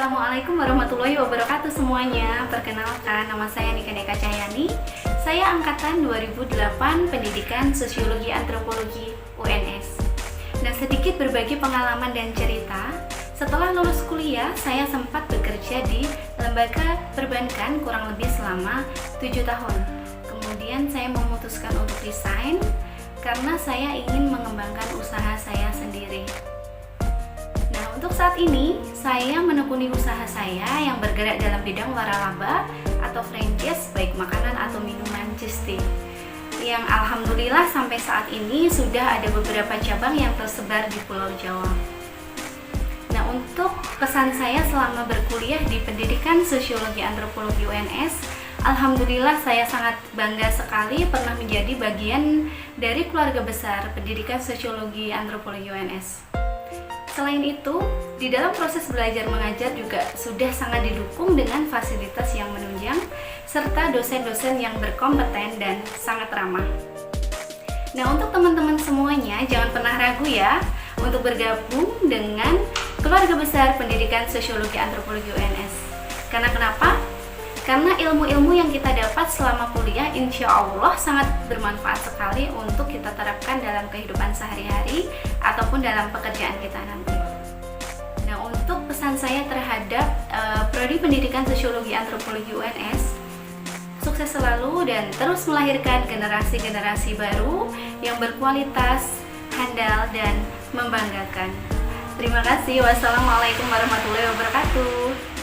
Assalamualaikum warahmatullahi wabarakatuh semuanya. Perkenalkan, nama saya Nika Neka Cahyani. Saya angkatan 2008 Pendidikan Sosiologi Antropologi UNS. Nah, sedikit berbagi pengalaman dan cerita. Setelah lulus kuliah, saya sempat bekerja di lembaga perbankan kurang lebih selama 7 tahun. Kemudian saya memutuskan untuk resign karena saya ingin mengembangkan usaha saya sendiri. Untuk saat ini, saya menekuni usaha saya yang bergerak dalam bidang waralaba atau franchise baik makanan atau minuman just tea, yang alhamdulillah sampai saat ini sudah ada beberapa cabang yang tersebar di Pulau Jawa. Nah, untuk pesan saya selama berkuliah di Pendidikan Sosiologi Antropologi UNS, alhamdulillah saya sangat bangga sekali pernah menjadi bagian dari keluarga besar Pendidikan Sosiologi Antropologi UNS. Selain itu, di dalam proses belajar mengajar juga sudah sangat didukung dengan fasilitas yang menunjang serta dosen-dosen yang berkompeten dan sangat ramah. Nah, untuk teman-teman semuanya jangan pernah ragu ya untuk bergabung dengan keluarga besar Pendidikan Sosiologi Antropologi UNS. Karena kenapa? Karena ilmu-ilmu yang kita dapat selama kuliah insya Allah sangat bermanfaat sekali untuk kita terapkan dalam kehidupan sehari-hari ataupun dalam pekerjaan kita nanti. Nah, untuk pesan saya terhadap Prodi Pendidikan Sosiologi Antropologi UNS, sukses selalu dan terus melahirkan generasi-generasi baru yang berkualitas, handal, dan membanggakan. Terima kasih. Wassalamualaikum warahmatullahi wabarakatuh.